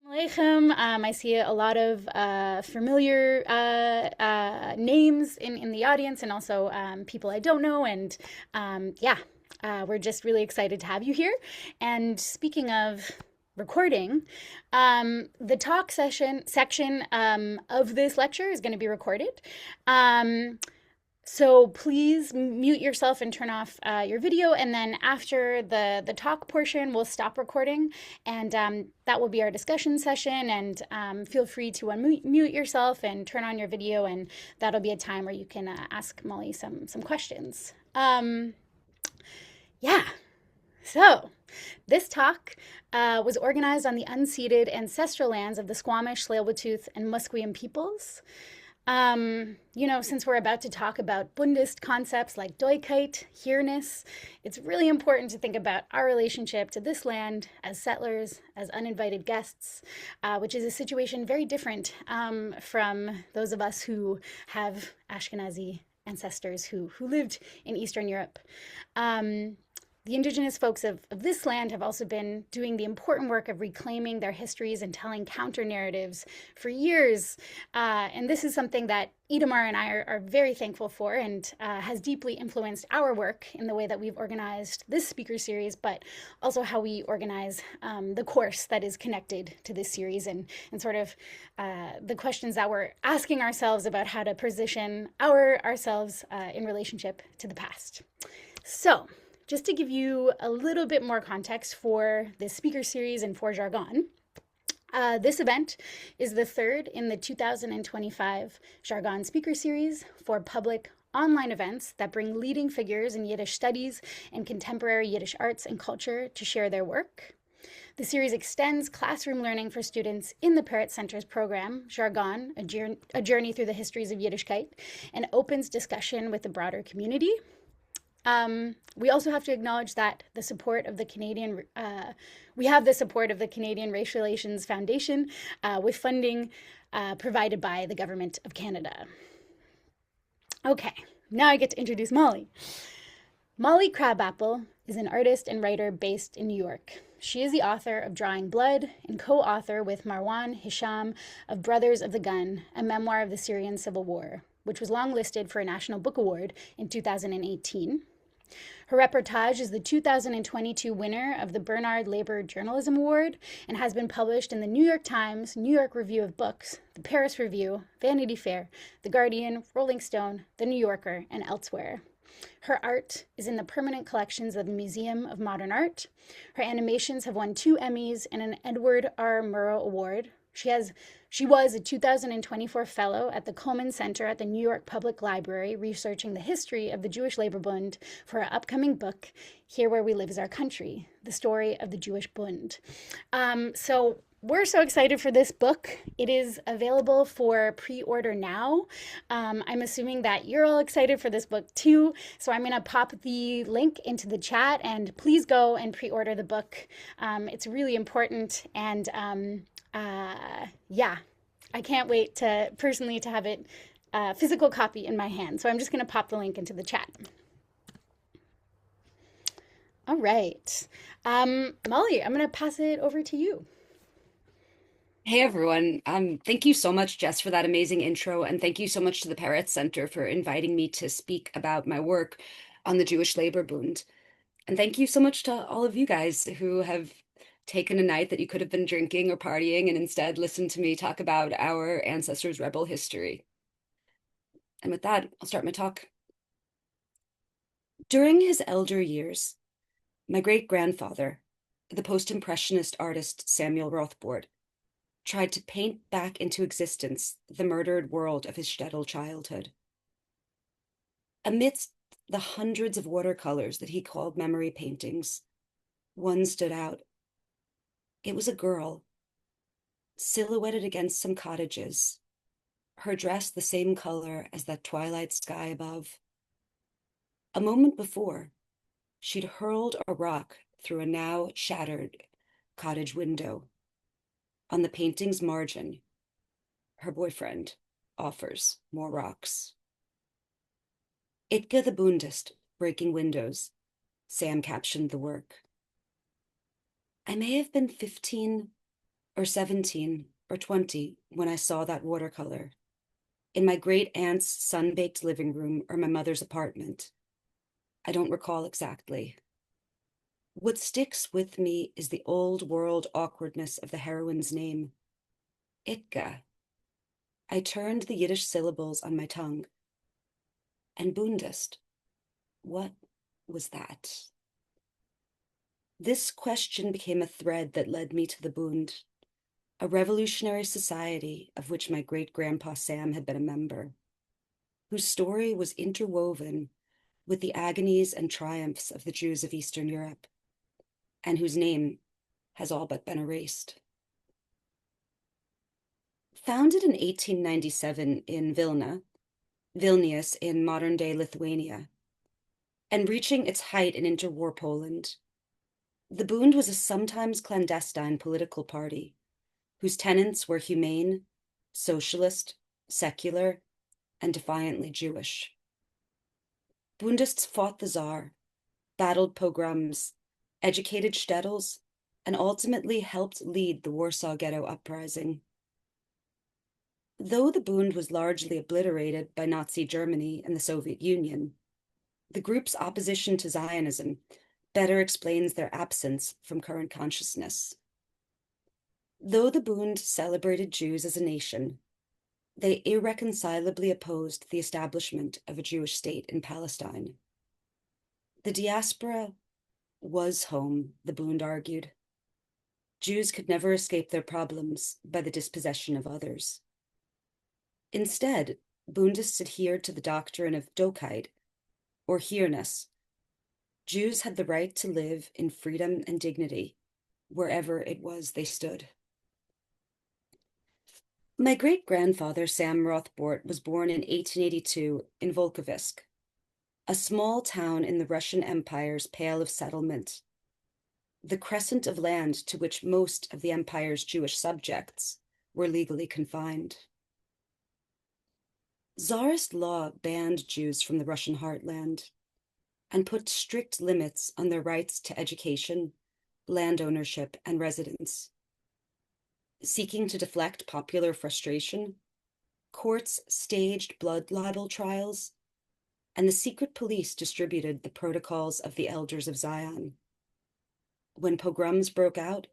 Alaikum. I see a lot of familiar names in the audience and also people I don't know. And yeah, we're just really excited to have you here. And speaking of recording, the talk session section of this lecture is going to be recorded. Um, so please mute yourself and turn off your video, and then after the talk portion, we'll stop recording, and that will be our discussion session. And feel free to unmute yourself and turn on your video, and that'll be a time where you can ask Molly some questions. Yeah. So this talk was organized on the unceded ancestral lands of the Squamish, Tsleil-Waututh, and Musqueam peoples. Since we're about to talk about Bundist concepts like Doigkeit, Hereness, it's really important to think about our relationship to this land as settlers, as uninvited guests, which is a situation very different from those of us who have Ashkenazi ancestors who lived in Eastern Europe. The indigenous folks of this land have also been doing the important work of reclaiming their histories and telling counter narratives for years. And this is something that Itamar and I are very thankful for, and has deeply influenced our work in the way that we've organized this speaker series, but also how we organize the course that is connected to this series, and sort of the questions that we're asking ourselves about how to position ourselves in relationship to the past. So, just to give you a little bit more context for this speaker series and for Zhargon, this event is the third in the 2025 Zhargon Speaker Series for public online events that bring leading figures in Yiddish studies and contemporary Yiddish arts and culture to share their work. The series extends classroom learning for students in the Parrott Center's program, Zhargon, a journey through the histories of Yiddishkeit, and opens discussion with the broader community. We also have to acknowledge that the support of the Canadian, we have the support of the Canadian Race Relations Foundation with funding provided by the Government of Canada. Okay, now I get to introduce Molly. Molly Crabapple is an artist and writer based in New York. She is the author of Drawing Blood and co-author with Marwan Hisham of Brothers of the Gun, a memoir of the Syrian Civil War, which was longlisted for a National Book Award in 2018. Her reportage is the 2022 winner of the Bernard Labor Journalism Award and has been published in the New York Times, New York Review of Books, the Paris Review, Vanity Fair, The Guardian, Rolling Stone, The New Yorker, and elsewhere. Her art is in the permanent collections of the Museum of Modern Art. Her animations have won 2 Emmys and an Edward R. Murrow Award. She was a 2024 fellow at the Cullman Center at the New York Public Library, researching the history of the Jewish Labor Bund for her upcoming book, Here Where We Live Is Our Country, the story of the Jewish Bund. So we're so excited for this book. It is available for pre-order now. I'm assuming that you're all excited for this book too. So I'm going to pop the link into the chat, and please go and pre-order the book. It's really important, and yeah, I can't wait to personally to have it physical copy in my hand. So I'm just going to pop the link into the chat. All right. Molly, I'm going to pass it over to you. Hey everyone. Thank you so much, Jess, for that amazing intro. And thank you so much to the Parrott Center for inviting me to speak about my work on the Jewish Labor Bund. And thank you so much to all of you guys who have taken a night that you could have been drinking or partying and instead listened to me talk about our ancestors' rebel history. And with that, I'll start my talk. During his elder years, my great-grandfather, the post-impressionist artist Samuel Rothbard, tried to paint back into existence the murdered world of his shtetl childhood. Amidst the hundreds of watercolors that he called memory paintings, one stood out. It was a girl, silhouetted against some cottages, her dress the same color as that twilight sky above. A moment before, she'd hurled a rock through a now shattered cottage window. On the painting's margin, her boyfriend offers more rocks. Itka the Bundist, breaking windows, Sam captioned the work. I may have been 15 or 17 or 20 when I saw that watercolor in my great aunt's sun-baked living room or my mother's apartment. I don't recall exactly. What sticks with me is the old world awkwardness of the heroine's name, Itka. I turned the Yiddish syllables on my tongue. And Bundist, what was that? This question became a thread that led me to the Bund, a revolutionary society of which my great-grandpa Sam had been a member, whose story was interwoven with the agonies and triumphs of the Jews of Eastern Europe, and whose name has all but been erased. Founded in 1897 in Vilnius in modern-day Lithuania, and reaching its height in interwar Poland, the Bund was a sometimes clandestine political party whose tenets were humane, socialist, secular, and defiantly Jewish. Bundists fought the Tsar, battled pogroms, educated shtetls, and ultimately helped lead the Warsaw Ghetto Uprising. Though the Bund was largely obliterated by Nazi Germany and the Soviet Union, the group's opposition to Zionism better explains their absence from current consciousness. Though the Bund celebrated Jews as a nation, they irreconcilably opposed the establishment of a Jewish state in Palestine. The diaspora was home, the Bund argued. Jews could never escape their problems by the dispossession of others. Instead, Bundists adhered to the doctrine of Dokheit, or Hereness. Jews had the right to live in freedom and dignity wherever it was they stood. My great-grandfather, Sam Rothbort, was born in 1882 in Volkovisk, a small town in the Russian Empire's Pale of Settlement, the crescent of land to which most of the Empire's Jewish subjects were legally confined. Tsarist law banned Jews from the Russian heartland and put strict limits on their rights to education, land ownership, and residence. Seeking to deflect popular frustration, courts staged blood libel trials, and the secret police distributed the protocols of the Elders of Zion. When pogroms broke out,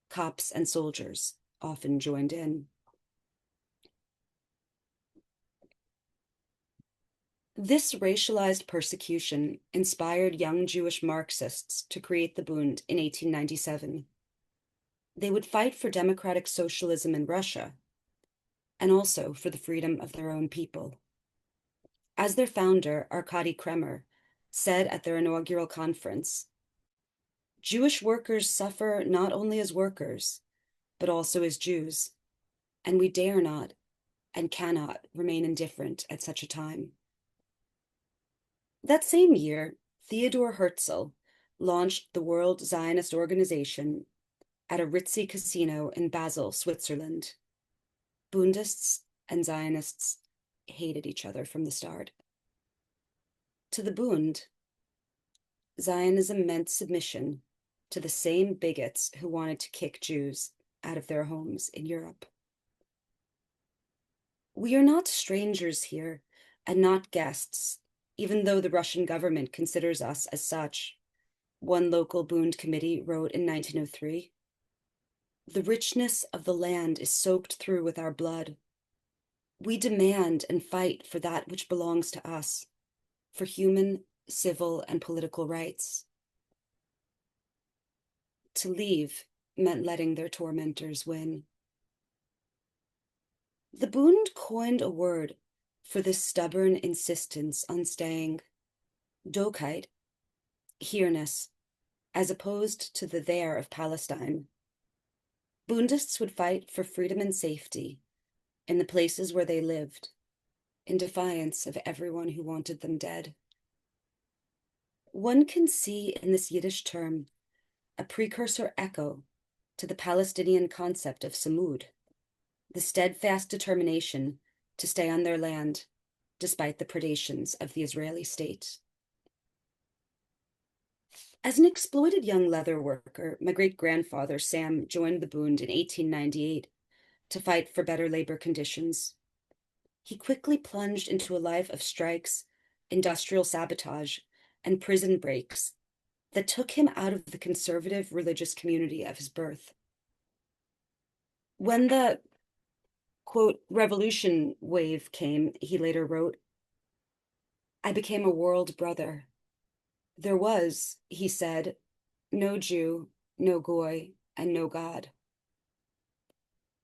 cops and soldiers often joined in. This racialized persecution inspired young Jewish Marxists to create the Bund in 1897. They would fight for democratic socialism in Russia, and also for the freedom of their own people. As their founder, Arkady Kremer, said at their inaugural conference, Jewish workers suffer not only as workers, but also as Jews, and we dare not and cannot remain indifferent at such a time. That same year, Theodor Herzl launched the World Zionist Organization at a ritzy casino in Basel, Switzerland. Bundists and Zionists hated each other from the start. To the Bund, Zionism meant submission to the same bigots who wanted to kick Jews out of their homes in Europe. We are not strangers here and not guests, even though the Russian government considers us as such, one local Bund committee wrote in 1903. The richness of the land is soaked through with our blood. We demand and fight for that which belongs to us, for human, civil, and political rights. To leave meant letting their tormentors win. The Bund coined a word for this stubborn insistence on staying, Dokheit, Hereness, as opposed to the there of Palestine. Bundists would fight for freedom and safety in the places where they lived, in defiance of everyone who wanted them dead. One can see in this Yiddish term a precursor echo to the Palestinian concept of samud, the steadfast determination to stay on their land despite the predations of the Israeli state. As an exploited young leather worker, my great-grandfather, Sam, joined the Bund in 1898 to fight for better labor conditions. He quickly plunged into a life of strikes, industrial sabotage, and prison breaks that took him out of the conservative religious community of his birth. When the, quote, revolution wave came, he later wrote, I became a world brother. There was, he said, no Jew, no Goy, and no God.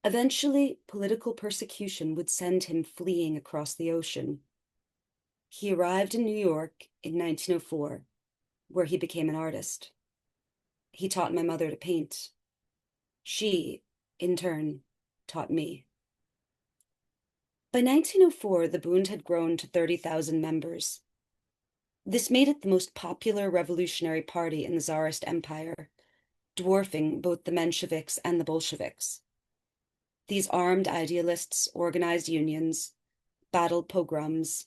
Eventually, political persecution would send him fleeing across the ocean. He arrived in New York in 1904, where he became an artist. He taught my mother to paint. She, in turn, taught me. By 1904, the Bund had grown to 30,000 members. This made it the most popular revolutionary party in the Tsarist Empire, dwarfing both the Mensheviks and the Bolsheviks. These armed idealists organized unions, battled pogroms,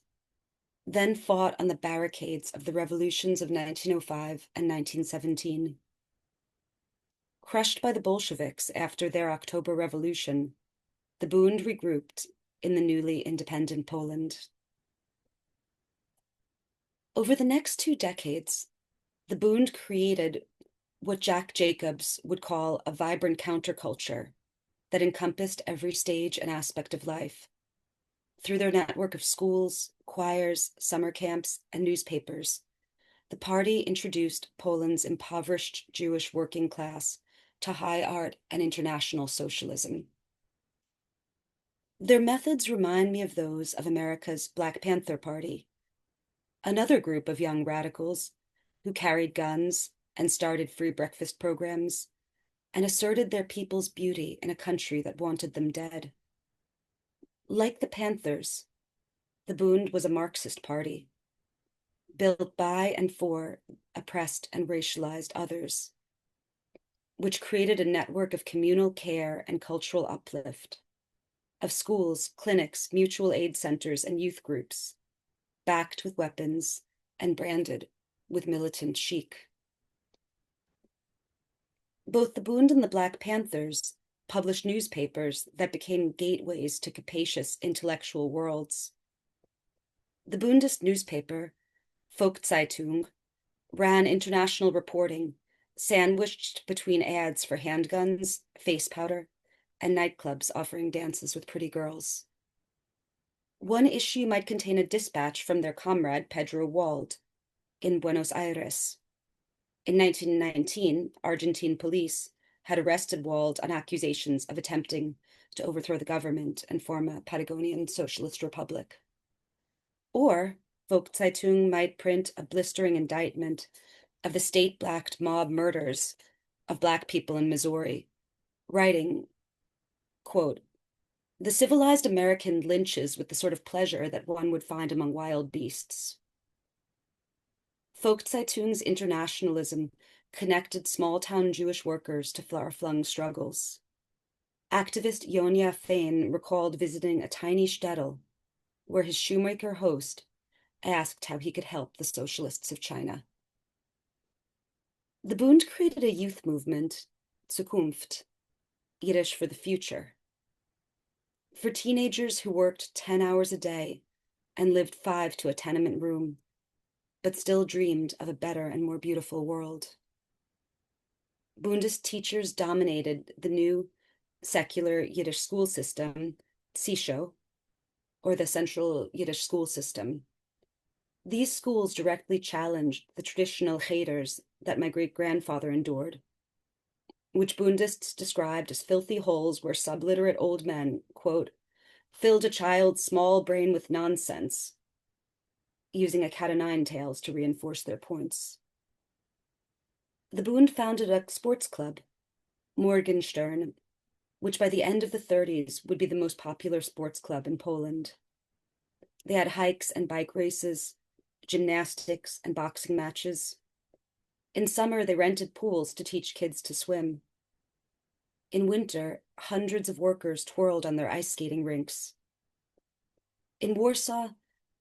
then fought on the barricades of the revolutions of 1905 and 1917. Crushed by the Bolsheviks after their October Revolution, the Bund regrouped in the newly independent Poland. Over the next 2 decades, the Bund created what Jack Jacobs would call a vibrant counterculture that encompassed every stage and aspect of life. Through their network of schools, choirs, summer camps, and newspapers, the party introduced Poland's impoverished Jewish working class to high art and international socialism. Their methods remind me of those of America's Black Panther Party, another group of young radicals who carried guns and started free breakfast programs and asserted their people's beauty in a country that wanted them dead. Like the Panthers, the Bund was a Marxist party, built by and for oppressed and racialized others, which created a network of communal care and cultural uplift, of schools, clinics, mutual aid centers, and youth groups, backed with weapons and branded with militant chic. Both the Bund and the Black Panthers published newspapers that became gateways to capacious intellectual worlds. The Bundist newspaper, Volkszeitung, ran international reporting, sandwiched between ads for handguns, face powder, and nightclubs offering dances with pretty girls. One issue might contain a dispatch from their comrade Pedro Wald in Buenos Aires. In 1919, Argentine police had arrested Wald on accusations of attempting to overthrow the government and form a Patagonian socialist republic. Or Volkszeitung might print a blistering indictment of the state-backed mob murders of Black people in Missouri, writing, quote, the civilized American lynches with the sort of pleasure that one would find among wild beasts. Volkszeitung's internationalism connected small-town Jewish workers to far-flung struggles. Activist Yonia Fain recalled visiting a tiny shtetl where his shoemaker host asked how he could help the socialists of China. The Bund created a youth movement, Zukunft, Yiddish for the future, for teenagers who worked 10 hours a day and lived 5 to a tenement room, but still dreamed of a better and more beautiful world. Bundist teachers dominated the new secular Yiddish school system, CISHO, or the Central Yiddish School System. These schools directly challenged the traditional cheters that my great-grandfather endured, which Bundists described as filthy holes where subliterate old men, quote, filled a child's small brain with nonsense, using a cat-o'-nine tails to reinforce their points. The Bund founded a sports club, Morgenstern, which by the end of the 30s would be the most popular sports club in Poland. They had hikes and bike races, gymnastics and boxing matches. In summer, they rented pools to teach kids to swim. In winter, hundreds of workers twirled on their ice skating rinks. In Warsaw,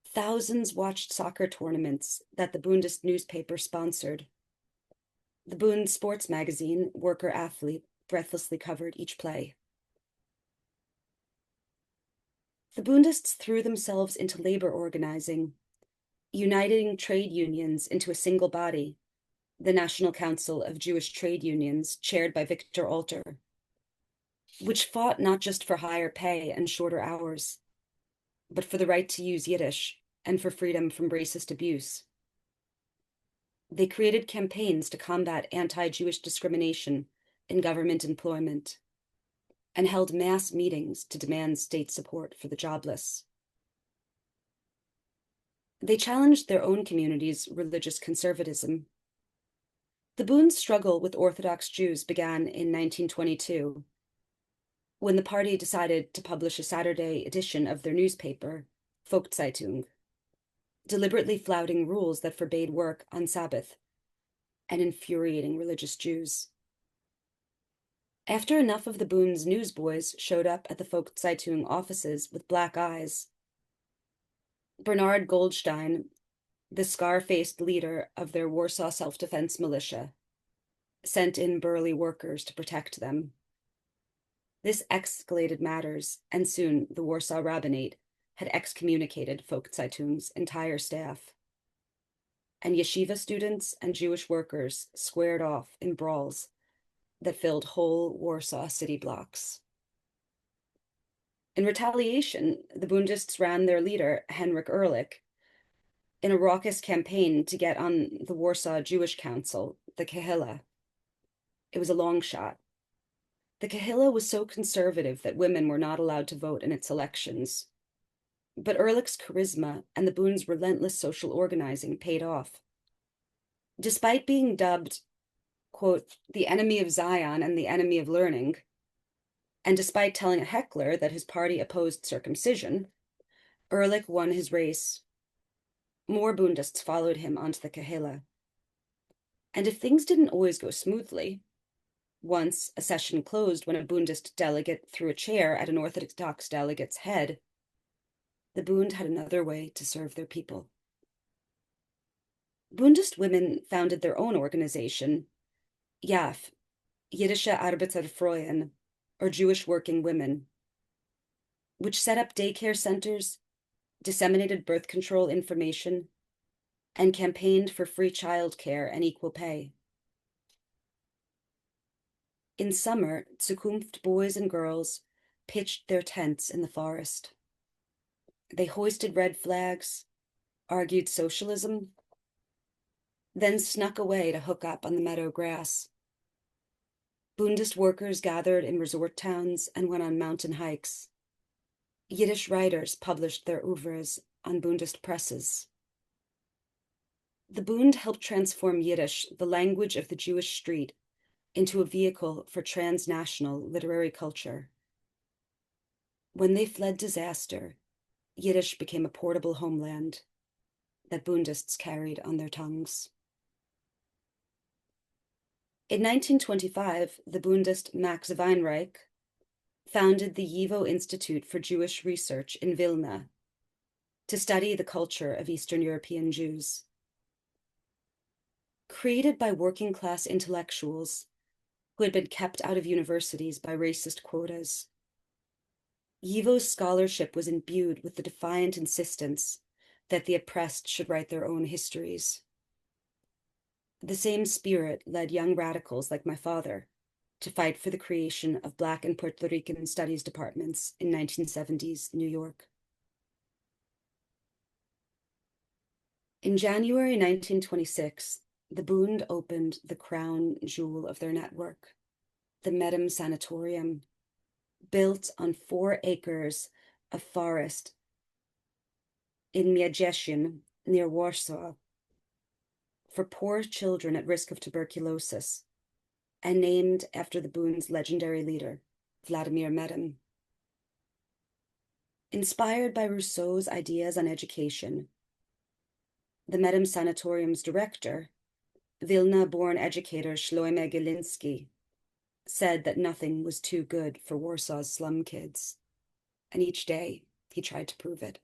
thousands watched soccer tournaments that the Bundist newspaper sponsored. The Bund sports magazine, Worker Athlete, breathlessly covered each play. The Bundists threw themselves into labor organizing, uniting trade unions into a single body, the National Council of Jewish Trade Unions, chaired by Victor Alter, which fought not just for higher pay and shorter hours, but for the right to use Yiddish and for freedom from racist abuse. They created campaigns to combat anti-Jewish discrimination in government employment and held mass meetings to demand state support for the jobless. They challenged their own community's religious conservatism. The Bund's struggle with Orthodox Jews began in 1922, when the party decided to publish a Saturday edition of their newspaper, Volkszeitung, deliberately flouting rules that forbade work on Sabbath and infuriating religious Jews. After enough of the Bund's newsboys showed up at the Volkszeitung offices with black eyes, Bernard Goldstein, the scar-faced leader of their Warsaw self-defense militia, sent in burly workers to protect them. This escalated matters, and soon the Warsaw Rabbinate had excommunicated Volkszeitung's entire staff. And yeshiva students and Jewish workers squared off in brawls that filled whole Warsaw city blocks. In retaliation, the Bundists ran their leader, Henrik Ehrlich, in a raucous campaign to get on the Warsaw Jewish Council, the Kehillah. It was a long shot. The Kehillah was so conservative that women were not allowed to vote in its elections. But Ehrlich's charisma and the Bund's relentless social organizing paid off. Despite being dubbed, quote, the enemy of Zion and the enemy of learning, and despite telling a heckler that his party opposed circumcision, Ehrlich won his race. More Bundists followed him onto the Kehillah. And if things didn't always go smoothly, once a session closed when a Bundist delegate threw a chair at an Orthodox delegate's head, the Bund had another way to serve their people. Bundist women founded their own organization, YAF, Jiddische Arbeiterfrauen, or Jewish Working Women, which set up daycare centers, disseminated birth control information, and campaigned for free childcare and equal pay. In summer, Zukunft boys and girls pitched their tents in the forest. They hoisted red flags, argued socialism, then snuck away to hook up on the meadow grass. Bundist workers gathered in resort towns and went on mountain hikes. Yiddish writers published their oeuvres on Bundist presses. The Bund helped transform Yiddish, the language of the Jewish street, into a vehicle for transnational literary culture. When they fled disaster, Yiddish became a portable homeland that Bundists carried on their tongues. In 1925, the Bundist Max Weinreich founded the YIVO Institute for Jewish Research in Vilna to study the culture of Eastern European Jews. Created by working-class intellectuals who had been kept out of universities by racist quotas, YIVO's scholarship was imbued with the defiant insistence that the oppressed should write their own histories. The same spirit led young radicals like my father to fight for the creation of Black and Puerto Rican studies departments in 1970s New York. In January 1926, the Bund opened the crown jewel of their network, the Medem Sanatorium, built on 4 acres of forest in Miedzeshin, near Warsaw, for poor children at risk of tuberculosis, and named after the Bund's legendary leader, Vladimir Medem. Inspired by Rousseau's ideas on education, the Medem Sanatorium's director, Vilna-born educator Shloime Gilinski, said that nothing was too good for Warsaw's slum kids, and each day he tried to prove it.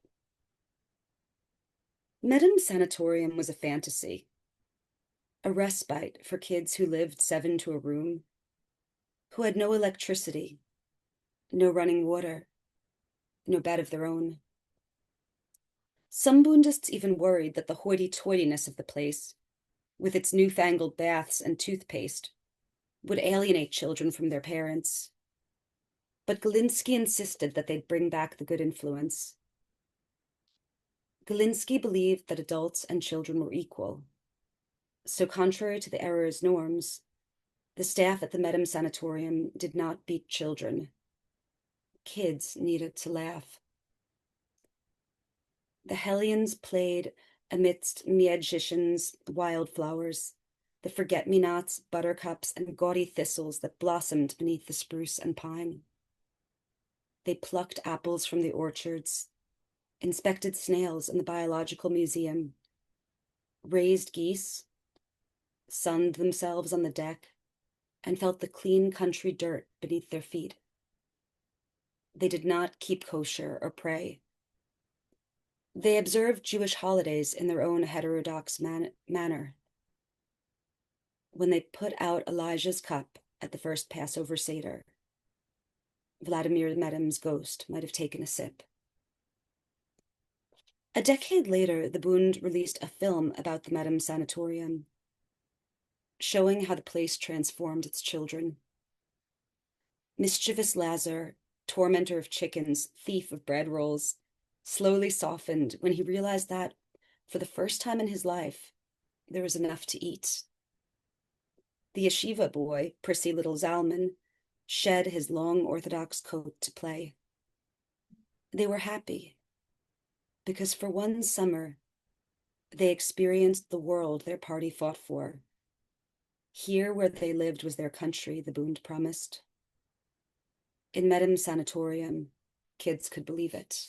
Medem Sanatorium was a fantasy. a respite for kids who lived 7 to a room, who had no electricity, no running water, no bed of their own. Some Bundists even worried that the hoity-toityness of the place, with its newfangled baths and toothpaste, would alienate children from their parents. But Galinsky insisted that they'd bring back the good influence. Galinsky believed that adults and children were equal. So contrary to the era's norms, the staff at the Medem Sanatorium did not beat children. Kids needed to laugh. The hellions played amidst Miedzishin's wildflowers, the forget-me-nots, buttercups, and gaudy thistles that blossomed beneath the spruce and pine. They plucked apples from the orchards, inspected snails in the biological museum, raised geese, sunned themselves on the deck, and felt the clean country dirt beneath their feet. They did not keep kosher or pray. They observed Jewish holidays in their own heterodox manner. When they put out Elijah's cup at the first Passover Seder, Vladimir Medem's ghost might have taken a sip. A decade later, the Bund released a film about the Medem Sanatorium, showing how the place transformed its children. Mischievous Lazar, tormentor of chickens, thief of bread rolls, slowly softened when he realized that, for the first time in his life, there was enough to eat. The yeshiva boy, prissy little Zalman, shed his long Orthodox coat to play. They were happy, because for one summer, they experienced the world their party fought for. Here where they lived was their country, the Bund promised. In Medem Sanatorium, kids could believe it.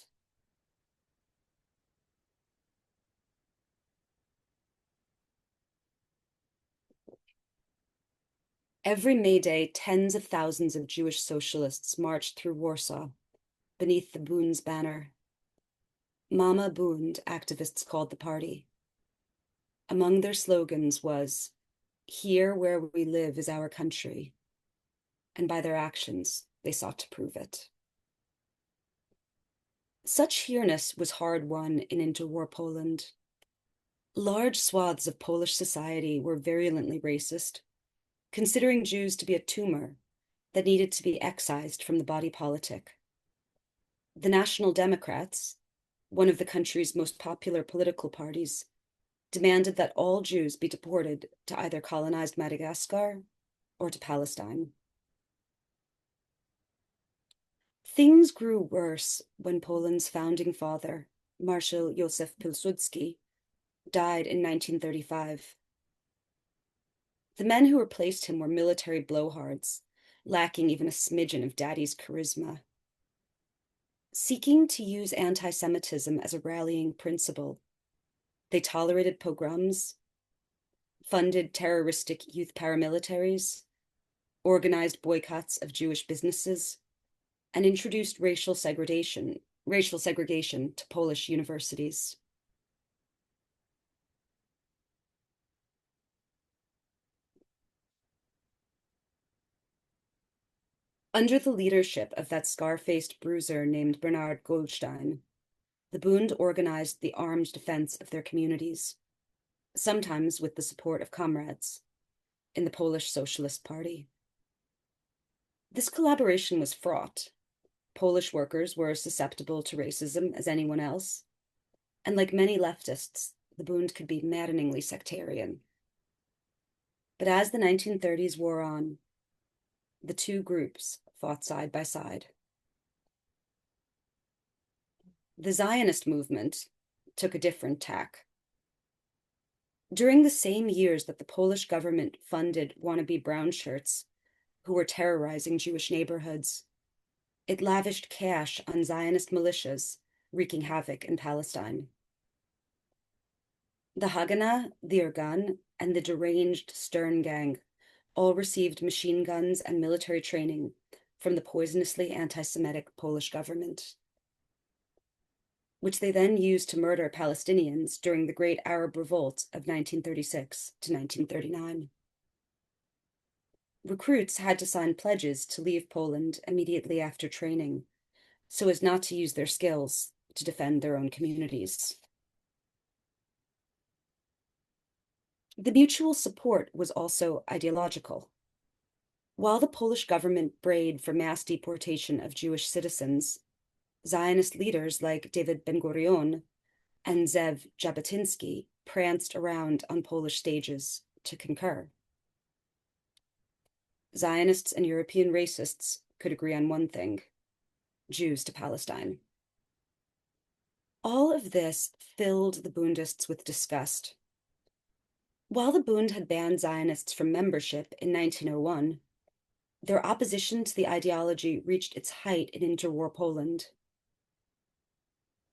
Every May Day, tens of thousands of Jewish socialists marched through Warsaw, beneath the Bund's banner. Mama Bund, activists called the party. Among their slogans was, "Here where we live is our country," and by their actions, they sought to prove it. Such Hereness was hard won in interwar Poland. Large swaths of Polish society were virulently racist, considering Jews to be a tumor that needed to be excised from the body politic. The National Democrats, one of the country's most popular political parties, demanded that all Jews be deported to either colonized Madagascar or to Palestine. Things grew worse when Poland's founding father, Marshal Józef Pilsudski, died in 1935. The men who replaced him were military blowhards, lacking even a smidgen of daddy's charisma. Seeking to use anti-Semitism as a rallying principle, they tolerated pogroms, funded terroristic youth paramilitaries, organized boycotts of Jewish businesses, and introduced racial segregation to Polish universities. Under the leadership of that scar-faced bruiser named Bernard Goldstein, the Bund organized the armed defense of their communities, sometimes with the support of comrades in the Polish Socialist Party. This collaboration was fraught. Polish workers were as susceptible to racism as anyone else, and like many leftists, the Bund could be maddeningly sectarian. But as the 1930s wore on, the two groups fought side by side. The Zionist movement took a different tack. During the same years that the Polish government funded wannabe brown shirts who were terrorizing Jewish neighborhoods, it lavished cash on Zionist militias wreaking havoc in Palestine. The Haganah, the Irgun, and the deranged Stern Gang all received machine guns and military training from the poisonously anti-Semitic Polish government. which they then used to murder Palestinians during the Great Arab Revolt of 1936 to 1939. Recruits had to sign pledges to leave Poland immediately after training, so as not to use their skills to defend their own communities. The mutual support was also ideological. While the Polish government brayed for mass deportation of Jewish citizens, Zionist leaders like David Ben-Gurion and Zew Jabotinsky pranced around on Polish stages to concur. Zionists and European racists could agree on one thing: Jews to Palestine. All of this filled the Bundists with disgust. While the Bund had banned Zionists from membership in 1901, their opposition to the ideology reached its height in interwar Poland.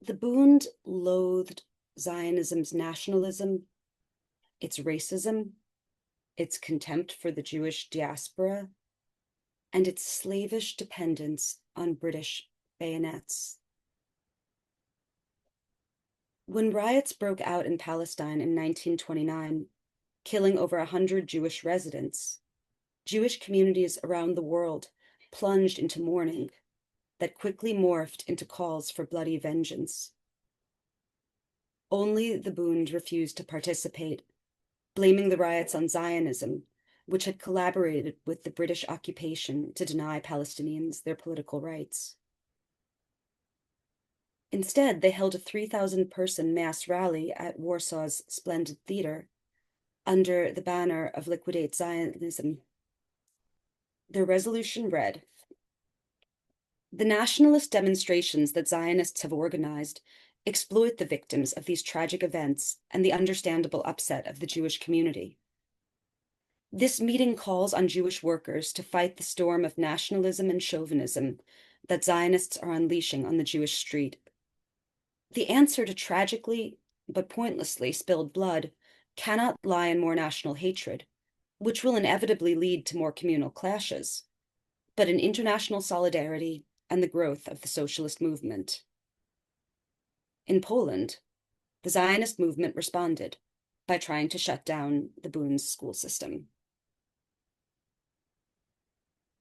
The Bund loathed Zionism's nationalism, its racism, its contempt for the Jewish diaspora, and its slavish dependence on British bayonets. When riots broke out in Palestine in 1929, killing over 100 Jewish residents, Jewish communities around the world plunged into mourning that quickly morphed into calls for bloody vengeance. Only the Bund refused to participate, blaming the riots on Zionism, which had collaborated with the British occupation to deny Palestinians their political rights. Instead, they held a 3,000-person mass rally at Warsaw's Splendid Theater under the banner of Liquidate Zionism. Their resolution read, "The nationalist demonstrations that Zionists have organized exploit the victims of these tragic events and the understandable upset of the Jewish community. This meeting calls on Jewish workers to fight the storm of nationalism and chauvinism that Zionists are unleashing on the Jewish street. The answer to tragically but pointlessly spilled blood cannot lie in more national hatred, which will inevitably lead to more communal clashes, but in international solidarity and the growth of the socialist movement." In Poland, the Zionist movement responded by trying to shut down the Bund's school system.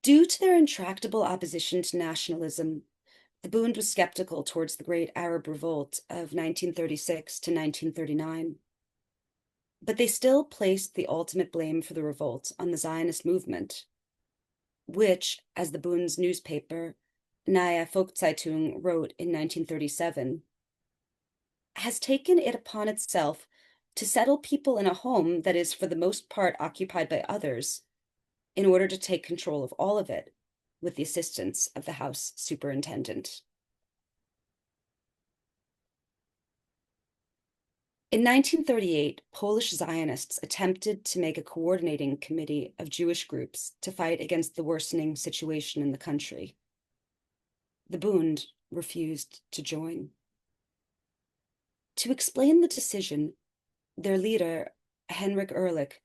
Due to their intractable opposition to nationalism, the Bund was skeptical towards the Great Arab Revolt of 1936 to 1939. But they still placed the ultimate blame for the revolt on the Zionist movement, which, as the Bund's newspaper, Neue Volkszeitung, wrote in 1937, has taken it upon itself to settle people in a home that is for the most part occupied by others in order to take control of all of it with the assistance of the house superintendent. In 1938, Polish Zionists attempted to make a coordinating committee of Jewish groups to fight against the worsening situation in the country. The Bund refused to join. To explain the decision, their leader, Henryk Ehrlich,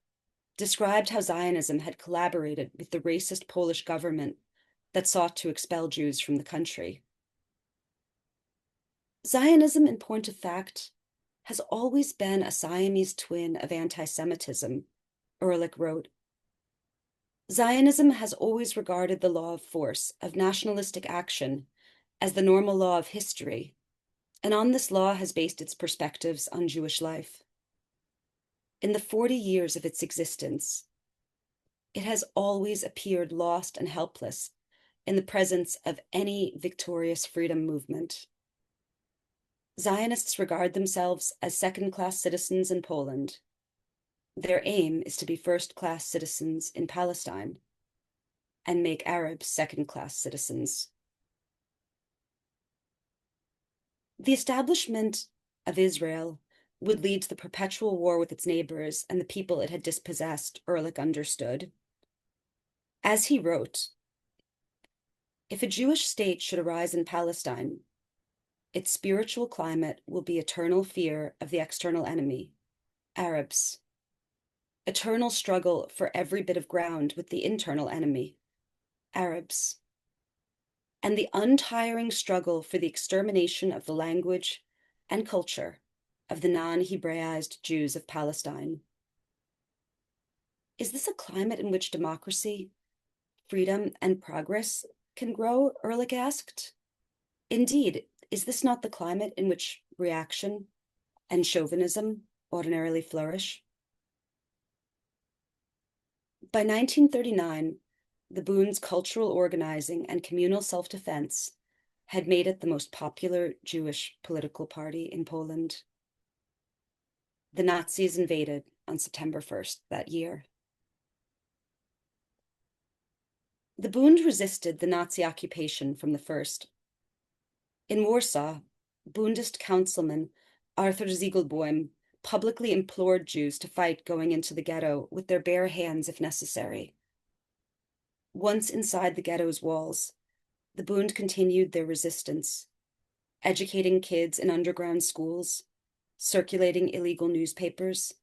described how Zionism had collaborated with the racist Polish government that sought to expel Jews from the country. Zionism, in point of fact, has always been a Siamese twin of anti-Semitism, Ehrlich wrote. Zionism has always regarded the law of force, of nationalistic action, as the normal law of history, and on this law has based its perspectives on Jewish life. In the 40 years of its existence, it has always appeared lost and helpless in the presence of any victorious freedom movement. Zionists regard themselves as second-class citizens in Poland. Their aim is to be first-class citizens in Palestine and make Arabs second-class citizens. The establishment of Israel would lead to the perpetual war with its neighbors and the people it had dispossessed, Ehrlich understood. As he wrote, "If a Jewish state should arise in Palestine, its spiritual climate will be eternal fear of the external enemy, Arabs, eternal struggle for every bit of ground with the internal enemy, Arabs, and the untiring struggle for the extermination of the language, and culture of the non-Hebraized Jews of Palestine. Is this a climate in which democracy, freedom, and progress can grow? Ehrlich asked. Indeed, is this not the climate in which reaction and chauvinism ordinarily flourish? By 1939, the Bund's cultural organizing and communal self-defense had made it the most popular Jewish political party in Poland. The Nazis invaded on September 1st that year. The Bund resisted the Nazi occupation from the first. In Warsaw, Bundist councilman Arthur Ziegelboim publicly implored Jews to fight going into the ghetto with their bare hands if necessary. Once inside the ghetto's walls, the Bund continued their resistance, educating kids in underground schools, circulating illegal newspapers,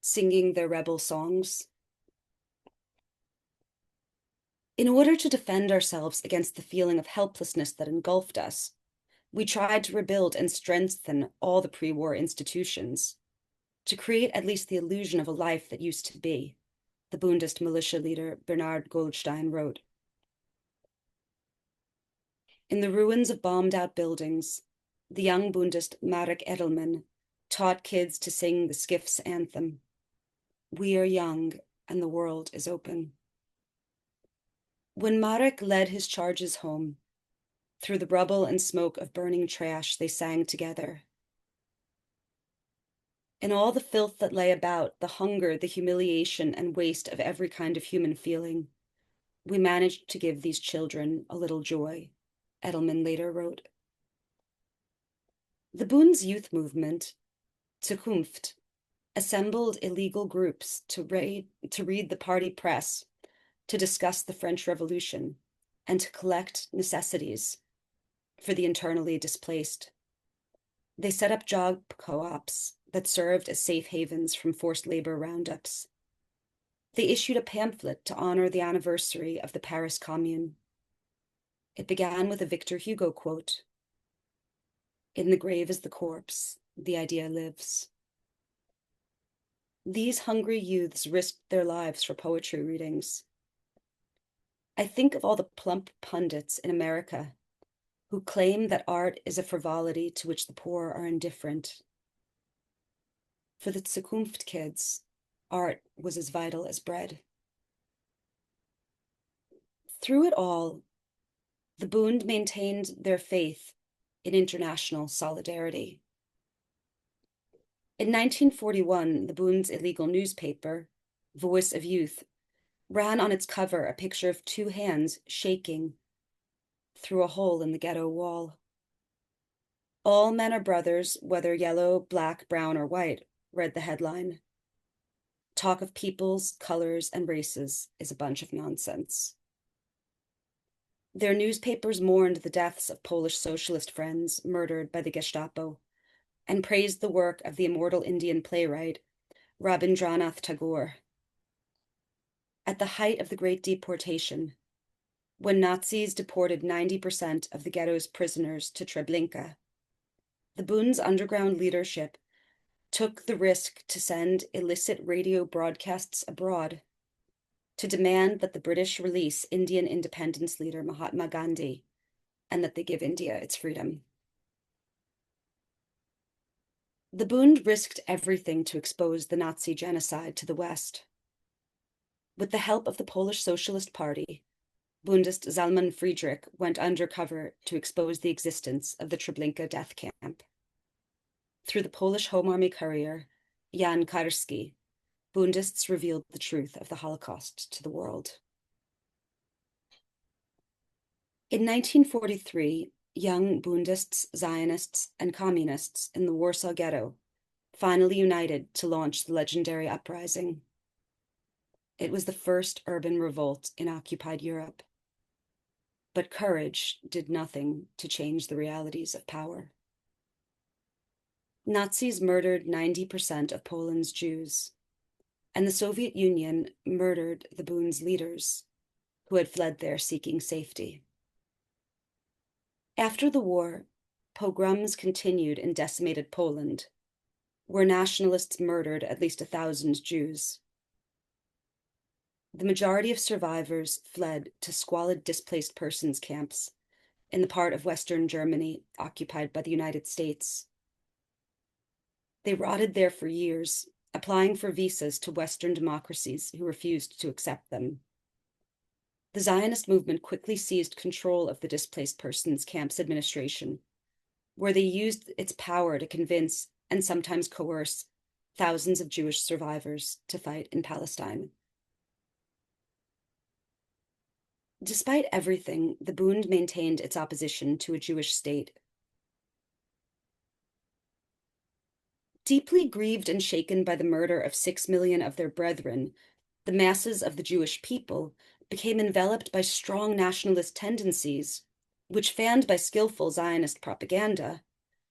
singing their rebel songs. In order to defend ourselves against the feeling of helplessness that engulfed us, we tried to rebuild and strengthen all the pre-war institutions, to create at least the illusion of a life that used to be, the Bundist militia leader Bernhard Goldstein wrote. In the ruins of bombed-out buildings, the young Bundist Marek Edelman taught kids to sing the Skiff's anthem. We are young, and the world is open. When Marek led his charges home, through the rubble and smoke of burning trash, they sang together. In all the filth that lay about, the hunger, the humiliation, and waste of every kind of human feeling, we managed to give these children a little joy, Edelman later wrote. The Bund's youth movement, Zukunft, assembled illegal groups to read the party press, to discuss the French Revolution, and to collect necessities for the internally displaced. They set up job co-ops that served as safe havens from forced labor roundups. They issued a pamphlet to honor the anniversary of the Paris Commune. It began with a Victor Hugo quote, "In the grave is the corpse, the idea lives." These hungry youths risked their lives for poetry readings. I think of all the plump pundits in America who claim that art is a frivolity to which the poor are indifferent. For the Zukunft kids, art was as vital as bread. Through it all, the Bund maintained their faith in international solidarity. In 1941, the Bund's illegal newspaper, Voice of Youth, ran on its cover a picture of two hands shaking through a hole in the ghetto wall. All men are brothers, whether yellow, black, brown, or white, read the headline. Talk of peoples, colors, and races is a bunch of nonsense. Their newspapers mourned the deaths of Polish socialist friends murdered by the Gestapo and praised the work of the immortal Indian playwright Rabindranath Tagore. At the height of the Great Deportation, when Nazis deported 90% of the ghetto's prisoners to Treblinka, the Bund's underground leadership took the risk to send illicit radio broadcasts abroad to demand that the British release Indian independence leader Mahatma Gandhi and that they give India its freedom. The Bund risked everything to expose the Nazi genocide to the West. With the help of the Polish Socialist Party, Bundist Zalman Friedrich went undercover to expose the existence of the Treblinka death camp. Through the Polish Home Army courier, Jan Karski, Bundists revealed the truth of the Holocaust to the world. In 1943, young Bundists, Zionists, and Communists in the Warsaw Ghetto finally united to launch the legendary uprising. It was the first urban revolt in occupied Europe. But courage did nothing to change the realities of power. Nazis murdered 90% of Poland's Jews, and the Soviet Union murdered the Bund's leaders, who had fled there seeking safety. After the war, pogroms continued in decimated Poland, where nationalists murdered at least 1,000 Jews. The majority of survivors fled to squalid displaced persons camps in the part of Western Germany occupied by the United States. They rotted there for years, applying for visas to Western democracies who refused to accept them. The Zionist movement quickly seized control of the displaced persons camps administration, where they used its power to convince and sometimes coerce thousands of Jewish survivors to fight in Palestine. Despite everything, the Bund maintained its opposition to a Jewish state. Deeply grieved and shaken by the murder of 6 million of their brethren, the masses of the Jewish people became enveloped by strong nationalist tendencies, which, fanned by skillful Zionist propaganda,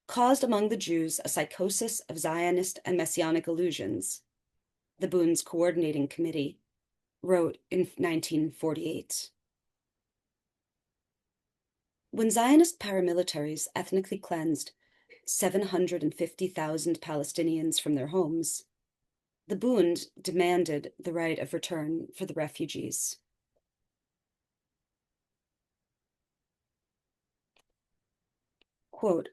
caused among the Jews a psychosis of Zionist and Messianic illusions. The Bund's coordinating committee wrote in 1948. When Zionist paramilitaries ethnically cleansed 750,000 Palestinians from their homes, the Bund demanded the right of return for the refugees. Quote,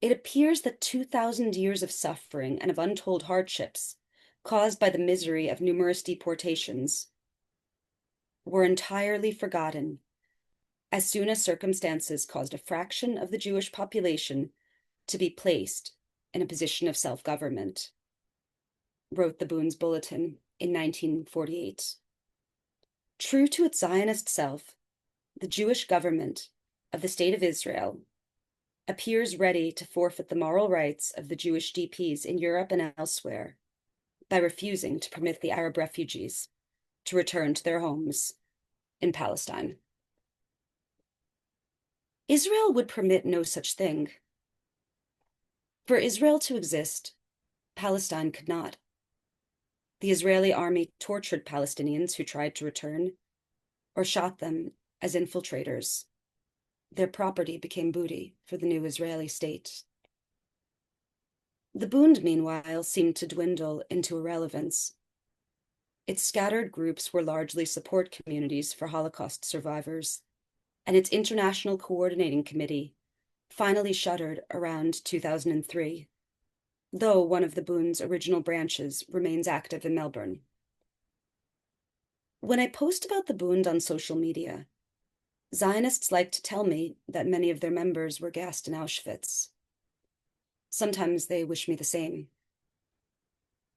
"It appears that 2,000 years of suffering and of untold hardships caused by the misery of numerous deportations were entirely forgotten as soon as circumstances caused a fraction of the Jewish population to be placed in a position of self-government," wrote the Bund's bulletin in 1948. True to its Zionist self, the Jewish government of the State of Israel appears ready to forfeit the moral rights of the Jewish DPs in Europe and elsewhere by refusing to permit the Arab refugees to return to their homes in Palestine. Israel would permit no such thing. For Israel to exist, Palestine could not. The Israeli army tortured Palestinians who tried to return or shot them as infiltrators. Their property became booty for the new Israeli state. The Bund, meanwhile, seemed to dwindle into irrelevance. Its scattered groups were largely support communities for Holocaust survivors, and its International Coordinating Committee finally shuttered around 2003, though one of the Bund's original branches remains active in Melbourne. When I post about the Bund on social media, Zionists like to tell me that many of their members were gassed in Auschwitz. Sometimes they wish me the same.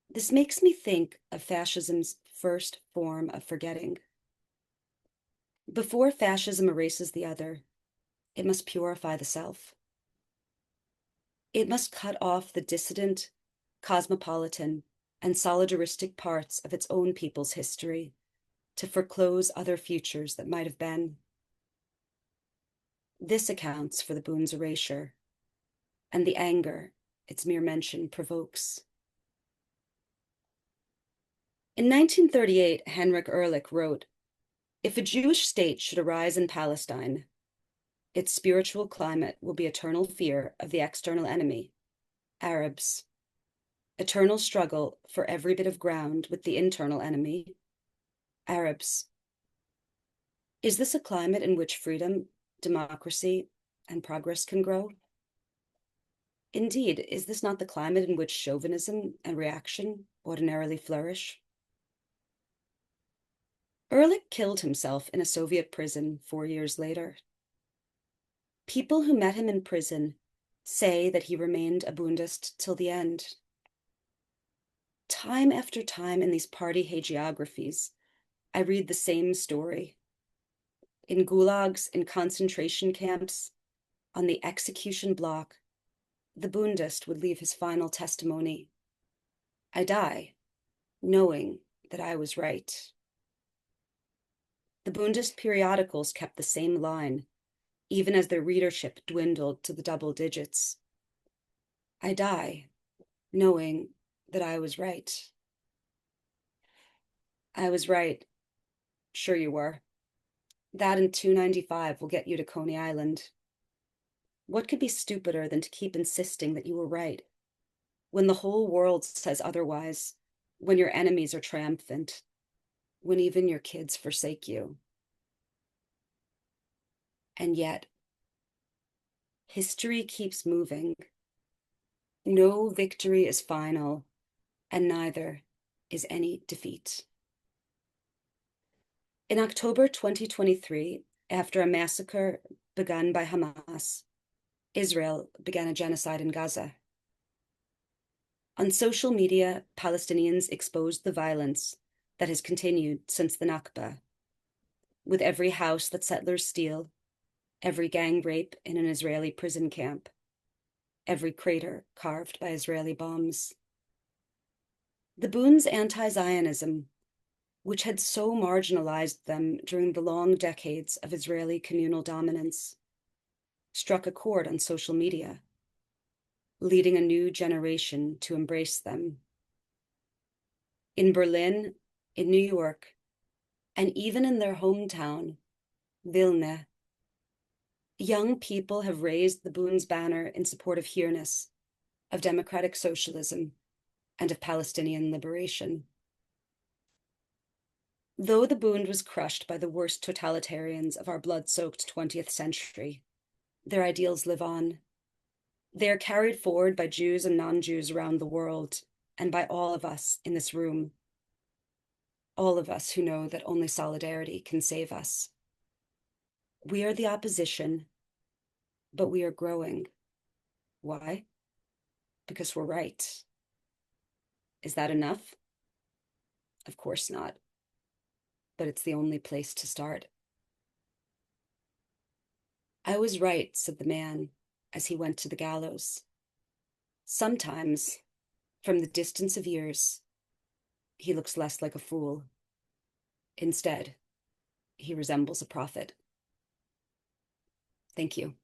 This makes me think of fascism's first form of forgetting. Before fascism erases the other, it must purify the self. It must cut off the dissident, cosmopolitan, and solidaristic parts of its own people's history to foreclose other futures that might have been. This accounts for the Bund's erasure and the anger its mere mention provokes. In 1938, Heinrich Ehrlich wrote, "If a Jewish state should arise in Palestine, its spiritual climate will be eternal fear of the external enemy, Arabs, eternal struggle for every bit of ground with the internal enemy, Arabs. Is this a climate in which freedom, democracy, and progress can grow? Indeed, is this not the climate in which chauvinism and reaction ordinarily flourish?" Ehrlich killed himself in a Soviet prison 4 years later. People who met him in prison say that he remained a Bundist till the end. Time after time in these party hagiographies, I read the same story. In gulags, in concentration camps, on the execution block, the Bundist would leave his final testimony. "I die, knowing that I was right." The Bundist periodicals kept the same line, even as their readership dwindled to the double digits. "I die, knowing that I was right." I was right. Sure you were. That and $2.95 will get you to Coney Island. What could be stupider than to keep insisting that you were right when the whole world says otherwise, when your enemies are triumphant, when even your kids forsake you? And yet, history keeps moving. No victory is final, and neither is any defeat. In October 2023, after a massacre begun by Hamas, Israel began a genocide in Gaza. On social media, Palestinians exposed the violence that has continued since the Nakba, with every house that settlers steal, every gang rape in an Israeli prison camp, every crater carved by Israeli bombs. The Bund's anti-Zionism, which had so marginalized them during the long decades of Israeli communal dominance, struck a chord on social media, leading a new generation to embrace them. In Berlin, in New York, and even in their hometown, Vilna, young people have raised the Bund's banner in support of Hereness, of democratic socialism, and of Palestinian liberation. Though the Bund was crushed by the worst totalitarians of our blood-soaked 20th century, their ideals live on. They are carried forward by Jews and non-Jews around the world, and by all of us in this room. All of us who know that only solidarity can save us. We are the opposition, but we are growing. Why? Because we're right. Is that enough? Of course not. But it's the only place to start. I was right, said the man as he went to the gallows. Sometimes, from the distance of years, he looks less like a fool. Instead, he resembles a prophet. Thank you.